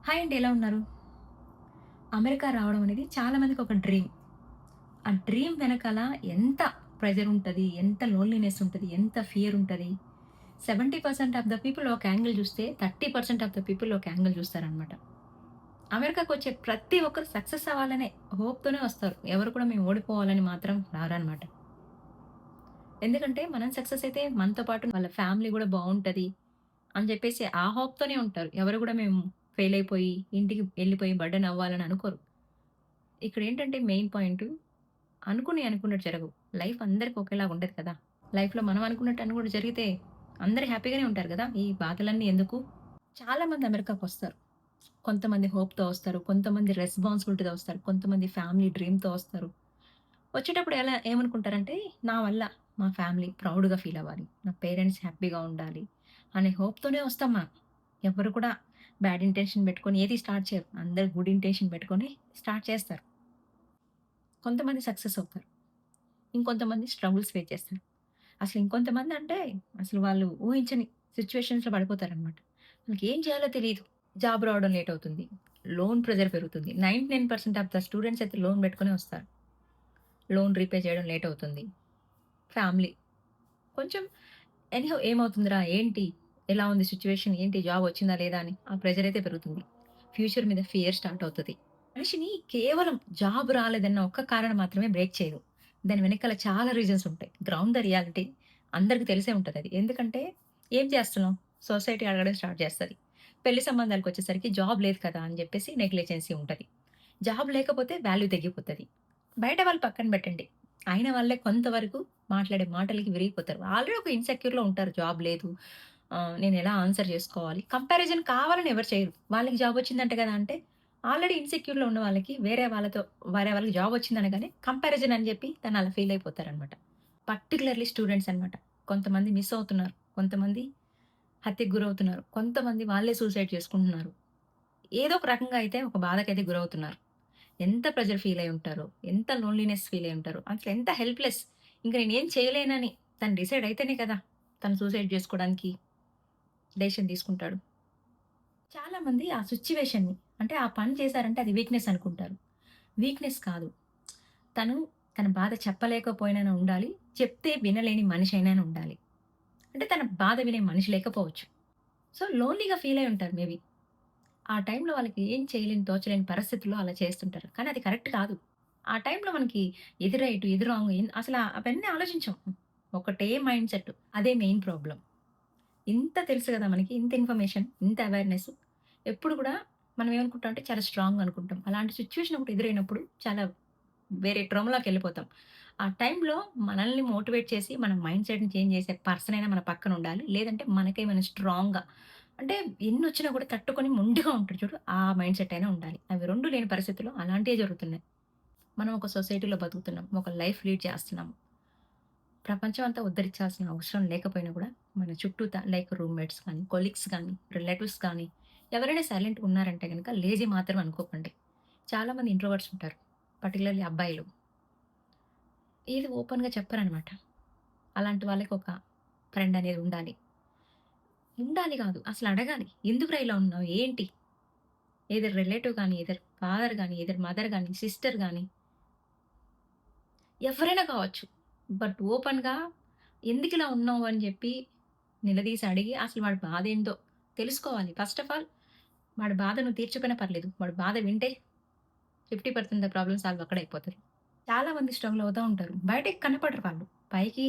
Hi అండి. ఎలా ఉన్నారు? అమెరికా రావడం అనేది చాలా మందికి ఒక డ్రీమ్. ఆ డ్రీమ్ వెనకాల ఎంత ప్రెషర్ ఉంటది, ఎంత లోన్‌లీనెస్ ఉంటది, ఎంత ఫియర్ ఉంటది. 70% ఆఫ్ ద పీపుల్ ఒక యాంగిల్ చూస్తే, 30% ఆఫ్ ద పీపుల్ ఒక యాంగిల్ చూస్తారనమాట. అమెరికాకొచ్చే ప్రతి ఒక్కరు సక్సెస్ అవ్వాలనే హోప్‌తోనే వస్తారు. ఎవరు కూడా మేము ఓడిపోవాలని మాత్రం రారనమాట. ఎందుకంటే మనం సక్సెస్ అయితే మనతో పాటు వాళ్ళ ఫ్యామిలీ గూడా బావుంటది అని చెప్పేసి ఆ హోప్‌తోనే ఉంటారు. ఎవరు గూడా మేము ఫెయిల్ అయిపోయి, ఇంటికి ఎళ్ళిపోయి బర్డెన్ అవ్వాలని అనుకోరు. ఇక్కడేంటంటే మెయిన్ పాయింటు అనుకున్నట్టు జరగవు. లైఫ్ అందరికి ఒకేలాగా ఉండదు కదా! లైఫ్‌లో మనం అనుకున్నట్టు కూడా జరిగితే అందరూ హ్యాపీగానే ఉంటారు గదా! ఈ బాధలన్నీ ఎందుకు? చాలామంది అమెరికాకొస్తారు. కొంతమంది హోప్‌తో వస్తారు. కొంతమంది రెస్పాన్సిబిలిటీతో వస్తారు. కొంతమంది ఫ్యామిలీ డ్రీమ్‌తో వస్తారు. వచ్చేటప్పుడు ఏమనుకుంటారంటే, నా వల్ల మా ఫ్యామిలీ ప్రౌడ్‌గా ఫీల్ అవ్వాలి. నా పేరెంట్స్ హ్యాపీగా ఉండాలి అనే హోప్‌తోనే వస్తాం మనం. ఎవ్వరు కూడా బ్యాడ్ ఇంటెన్షన్ పెట్టుకొని ఏది స్టార్ట్ చేయరు. అందరూ గుడ్ ఇంటెన్షన్ పెట్టుకొని స్టార్ట్ చేస్తారు. కొంతమంది సక్సెస్ అవుతారు. ఇంకొంతమంది స్ట్రగుల్స్ ఫేస్ చేస్తారు. అసలు ఇంకొంతమందంటే, అసలు వాళ్ళు ఊహించని సిట్యుయేషన్స్‌లో పడిపోతారనమాట. వాళ్ళకేం చేయాలో తెలీదు. జాబ్ రావడం లేట్ అవుతుంది. లోన్ ప్రెషర్ పెరుగుతుంది. 99% ఆఫ్ ద స్టూడెంట్స్ అయితే లోన్ పెట్టుకొనే వస్తారు. లోన్ రీపే చేయడం లేట్ అవుతుంది. ఫ్యామిలీ కొంచెం ఎనీహౌ ఏమవుతుందిరా? ఏంటి? ఎలా ఉంది సిట్యుయేషన్? ఏంటి జాబ్ వచ్చిందా లేదా? అని ఆ ప్రెషర్ అయితే పెరుగుతుంది. ఫ్యూచర్ మీద ఫియర్ స్టార్ట్ అవుతది. మనిషిని కేవలం జాబ్ రాలేదన్న ఒక్క కారణం మాత్రమే బ్రేక్ చేయదు. దాని వెనకాల చాలా రీజన్స్ ఉంటాయి. గ్రౌండ్ ద రియాలిటీ అందరికి తెలిసే ఉంటదది. ఎందుకంటే ఏం చేస్తున్నాం? సొసైటీ అడగడం స్టార్ట్ చేస్తది. పెళ్లి సంబంధాలకొచ్చేసరికి జాబ్ లేదు కదా! అని జెప్పేసి నెగ్లిజెన్సీ ఉంటది. జాబ్ లేకపోతే వాల్యూ తగ్గిపోతది. బయట వాళ్ళు పక్కన పెట్టండి. అయిన వాళ్ళే కొంతవరకు మాట్లాడే మాటలకి విరిగిపోతారు. ఆల్రెడీ ఒక ఇన్‌సెక్యూర్‌లో ఉంటారు. జాబ్ లేదు. నేనెలా ఆన్సర్ జేసుకోవాలి? కంపారిజన్ కావాలని ఎవరు చేయరు. వాళ్ళకి జాబ్ వచ్చిందంట గదా! అంటే ఆల్రెడీ ఇన్‌సెక్యూర్‌లో ఉన్న వాళ్ళకి వేరే వాళ్ళకి జాబ్ వచ్చిందనగానే కంపారిజన్ అని జెప్పి తను అలా ఫీల్ అయిపోతారనమాట. పర్టిక్యులర్‌లీ స్టూడెంట్స్ అనమాట. కొంతమంది మిస్ అవుతున్నారు. కొంతమంది హత్యకు గురవుతున్నారు. కొంతమంది వాళ్ళే సూసైడ్ చేసుకుంటున్నారు. ఏదో ఒక రకంగా అయితే ఒక బాధకైతే గురవుతున్నారు. ఎంత ప్రెషర్ ఫీల్ అయ్యి ఉంటారో, ఎంత లోన్‌లీనెస్ ఫీల్ అయ్యి ఉంటారో, అసలు ఎంత హెల్ప్‌లెస్. ఇంక నేనేం చేయలేనని తను డిసైడ్ అయితేనే కదా! తను సూసైడ్ చేసుకోవడానికి డెసిషన్ తీసుకుంటాడు. చాలామంది ఆ సిట్యుయేషన్‌ని అంటే ఆ పని చేశారంటే అది వీక్‌నెస్ అనుకుంటారు. వీక్‌నెస్ కాదు. తను తన బాధ చెప్పలేకపోయినైనా ఉండాలి. చెప్తే వినలేని మనిషైనైనా ఉండాలి. అంటే తన బాధ వినే మనిషి లేకపోవచ్చు. సో, లోన్‌లీగా ఫీల్ అయ్యి ఉంటారు మేబీ. ఆ టైంలో వాళ్ళకి ఏం చేయలేని, తోచలేని పరిస్థితుల్లో అలా చేస్తుంటారు. కానీ అది కరెక్ట్ కాదు. ఆ టైంలో మనకి ఎది రైట్, ఎది రాంగ్ అసల అవన్నీ ఆలోచించం. ఒకటే మైండ్ సెట్. అదే మెయిన్ ప్రాబ్లమ్. ఇంత తెలుసు గదా మనకి. ఇంత ఇన్ఫర్మేషన్, ఇంత అవేర్‌నెస్. ఎప్పుడు గూడా మనం ఏమనుకుంటాం అంటే చాలా స్ట్రాంగ్ అనుకుంటాం. అలాంటి సిట్యుయేషన్ ఒకటి ఎదురైనప్పుడు చాలా వేరే ట్రామాలోకెళ్ళిపోతాం. ఆ టైంలో మనల్ని మోటివేట్ చేసి మన మైండ్ సెట్‌ని చేంజ్ చేసే పర్సన్ అయినా మన పక్కన ఉండాలి. లేదంటే మనకేమైనా స్ట్రాంగ్‌గా అంటే ఎన్నొచ్చినా కూడా తట్టుకొని మొండిగా ఉంటాడు చూడు. ఆ మైండ్ సెట్ అయినా ఉండాలి. అవి 2 లేని పరిస్థితిలో అలాంటియే జరుగుతున్నాయి. మనం ఒక సొసైటీలో బతుకుతున్నాం. ఒక లైఫ్ లీడ్ చేస్తున్నాం. ప్రపంచం అంతా ఉద్ధరించాల్సిన అవసరం లేకపోయినా కూడా మన చుట్టూత లైక్ రూమ్‌మేట్స్ కానీ, కొలీగ్స్ కానీ, రిలేటివ్స్ కానీ ఎవరైనా సైలెంట్‌గా ఉన్నారంటే గనక లేజీ మాత్రం అనుకోకండి. చాలామంది ఇంట్రోవర్ట్స్ ఉంటారు. పర్టిక్యులర్‌లీ అబ్బాయిలు. ఏది ఓపెన్‌గా చెప్పరనమాట. అలాంటి వాళ్ళకి ఒక ఫ్రెండ్ అనేది ఉండాలి. ఉండాలి కాదు అసలు అడగాలి. ఎందుకురా ఇలా ఉన్నావు? ఏంటి? ఎయిదర్ రిలేటివ్ గాని, ఎయిదర్ ఫాదర్ గాని, ఎయిదర్ మదర్ గాని, సిస్టర్ గాని ఎవరైనా కావచ్చు. బట్ ఓపెన్‌గా ఎందుకిలా ఉన్నావు అని జెప్పి నిలదీసి అడిగి అసలు వాడి బాధేందో తెలుసుకోవాలి. ఫస్ట్ ఆఫ్ ఆల్ వాడి బాధ నువ్వు తీర్చకపోయినా పర్లేదు. వాడి బాధ వింటే 50% ద ప్రాబ్లమ్ సాల్వ్ అక్కడే అయిపోతది. చాలా మంది స్ట్రగుల్ అవుతా ఉంటారు. బయటకి కనపడరు వాళ్ళు. పైకి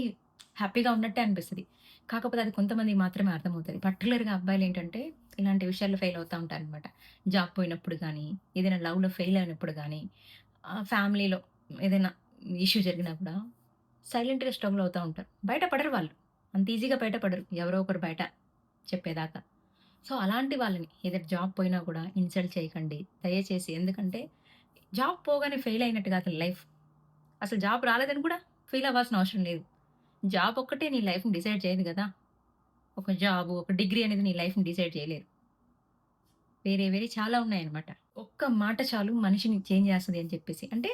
హ్యాపీగా ఉన్నట్టే అనిపిస్తది. కాకపోతే అది కొంతమందికి మాత్రమే అర్థమవుతది. పర్టిక్యులర్‌గా అబ్బాయిలేంటంటే ఇలాంటి విషయాల్లో ఫెయిల్ అవుతా ఉంటారనమాట. జాబ్ పోయినప్పుడు గానీ, ఏదైనా లవ్‌లో ఫెయిల్ అయినప్పుడు గానీ, ఫ్యామిలీలో ఏదైనా ఇష్యూ జరిగినా కూడా సైలెంట్‌గా స్ట్రగుల్ అవుతా ఉంటారు. బయట పడరు వాళ్ళు. అంత ఈజీగా బయట పడరు. ఎవరో ఒకరు బయట చెప్పేదాకా. సో, అలాంటి వాళ్ళని ఏదైనా జాబ్ పోయినా కూడా ఇన్సల్ట్ చేయకండి. దయచేసి ఎందుకంటే జాబ్ పోగానే ఫెయిల్ అయినట్టు కాదు లైఫ్. అసలు జాబ్ రాలేదని కూడా ఫీల్ అవ్వాల్సిన అవసరం లేదు. జాబ్ ఒక్కటే నీ లైఫ్‌ని డిసైడ్ చేయదు గదా! ఒక జాబు, ఒక డిగ్రీ అనేది నీ లైఫ్‌ని డిసైడ్ చేయలేదు. వేరే చాలా ఉన్నాయన్నమాట. ఒక్క మాట చాలు మనిషిని చేంజ్ చేస్తది అని చెప్పేసి. అంటే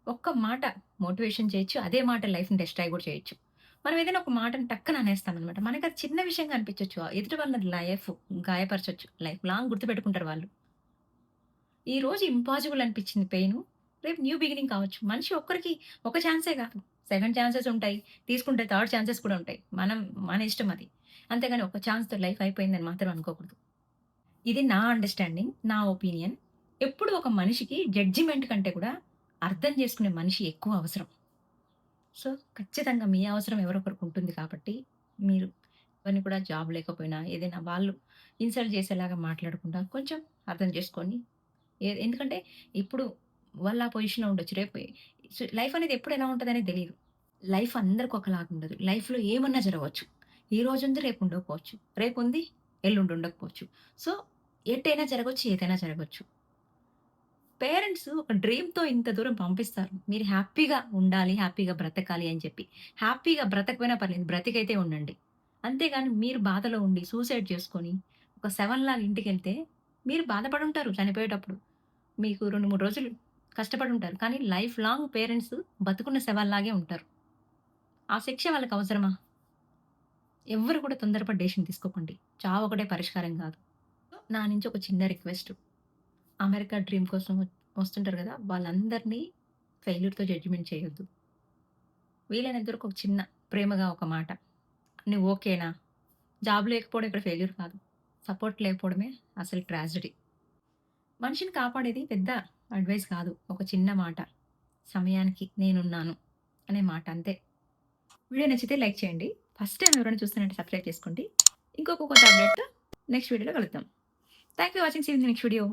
ఒక్క మాట మోటివేషన్ చేయొచ్చు. అదే మాట లైఫ్‌ని డెస్ట్రాయ్ కూడా చేయొచ్చు. మనం ఏదైనా ఒక మాటని టక్కన అనేస్తామన్నమాట. మనకది చిన్న విషయంగా అనిపించొచ్చు. ఎదుటి వాళ్ళ లైఫ్ గాయపరచొచ్చు. లైఫ్ లాంగ్ గుర్తుపెట్టుకుంటారు వాళ్ళు. ఈరోజు ఇంపాసిబుల్ అనిపించింది పెయిను. రేపు న్యూ బిగినింగ్ కావచ్చు. మనిషి ఒక్కరికి ఒక ఛాన్సే కాదు. సెకండ్ ఛాన్సెస్ ఉంటాయి. తీసుకుంటే థర్డ్ ఛాన్సెస్ కూడా ఉంటాయి. మన ఇష్టం అది. అంతేగాని ఒక ఛాన్స్‌తో లైఫ్ అయిపోయిందని మాత్రం అనుకోకూడదు. ఇది నా అండర్‌స్టాండింగ్. నా ఒపీనియన్. ఎప్పుడు ఒక మనిషికి జడ్జిమెంట్ కంటే కూడా అర్థం చేసుకునే మనిషి ఎక్కువ అవసరం. సో, ఖచ్చితంగా మీ అవసరం ఎవరో ఒకరికి ఉంటుంది కాబట్టి, మీరు ఎవరిని కూడా జాబ్ లేకపోయినా, ఏదైనా వాళ్ళు ఇన్సల్ట్ చేసేలాగా మాట్లాడకుండా కొంచెం అర్థం చేసుకొని ఎందుకంటే ఇప్పుడు వాళ్ళు ఆ పొజిషన్‌లో ఉండొచ్చు. రేపు లైఫ్ అనేది ఎప్పుడు ఎలా ఉంటదనేది తెలీదు. లైఫ్ అందరికి ఒకలాగా ఉండదు. లైఫ్‌లో ఏమన్నా జరగవచ్చు. ఈ రోజుంది రేపు ఉండకపోవచ్చు. రేపుంది ఎల్లుండి ఉండకపోవచ్చు. సో, ఎటైనా జరగొచ్చు, ఏదైనా జరగొచ్చు. పేరెంట్స్ ఒక డ్రీమ్‌తో ఇంత దూరం పంపిస్తారు. మీరు హ్యాపీగా ఉండాలి, హ్యాపీగా బ్రతకాలి అని చెప్పి. హ్యాపీగా బ్రతకపోయినా పర్లేదు. బ్రతికైతే ఉండండి. అంతేగాని మీరు బాధలో ఉండి సూసైడ్ చేసుకొని, ఒక శవంలాగా ఇంటికెళ్తే మీరు బాధపడుంటారు చనిపోయేటప్పుడు. మీకు 2, 3 రోజులు కష్టపడుంటారు. కానీ లైఫ్ లాంగ్ పేరెంట్స్ బతుకున్న శవాల్లాగే ఉంటారు. ఆ శిక్ష వాళ్ళకి అవసరమా? ఎవ్వరు కూడా తొందరపడి డెసిషన్ తీసుకోకండి. చావొకటే పరిష్కారం కాదు. నా నుంచి ఒక చిన్న రిక్వెస్ట్. అమెరికా డ్రీమ్ కోసం వస్తుంటారు గదా! వాళ్ళందరినీ ఫెయిల్యూర్‌తో జడ్జిమెంట్ చేయొద్దు. వీలైనంత వరకు ఒక చిన్న ప్రేమగా ఒక మాట. "నువ్వు ఓకేనా?" జాబ్ లేకపోవడం ఇక్కడ ఫెయిల్యూర్ కాదు. సపోర్ట్ లేకపోవడమే అసలు ట్రాజెడీ. మనిషిని కాపాడేది పెద్ద అడ్వైస్ కాదు. ఒక చిన్న మాట. సమయానికి నేనున్నాను అనే మాట అంతే. వీడియో నచ్చితే లైక్ చేయండి. ఫస్ట్ టైమ్ ఎవరైనా చూస్తున్నట్టే సబ్స్క్రైబ్ చేసుకోండి. ఇంకొక కొత్త అప్డేట్‌తో నెక్స్ట్ వీడియోలో కలుద్దాం. Thank you for watching. See you in the next video.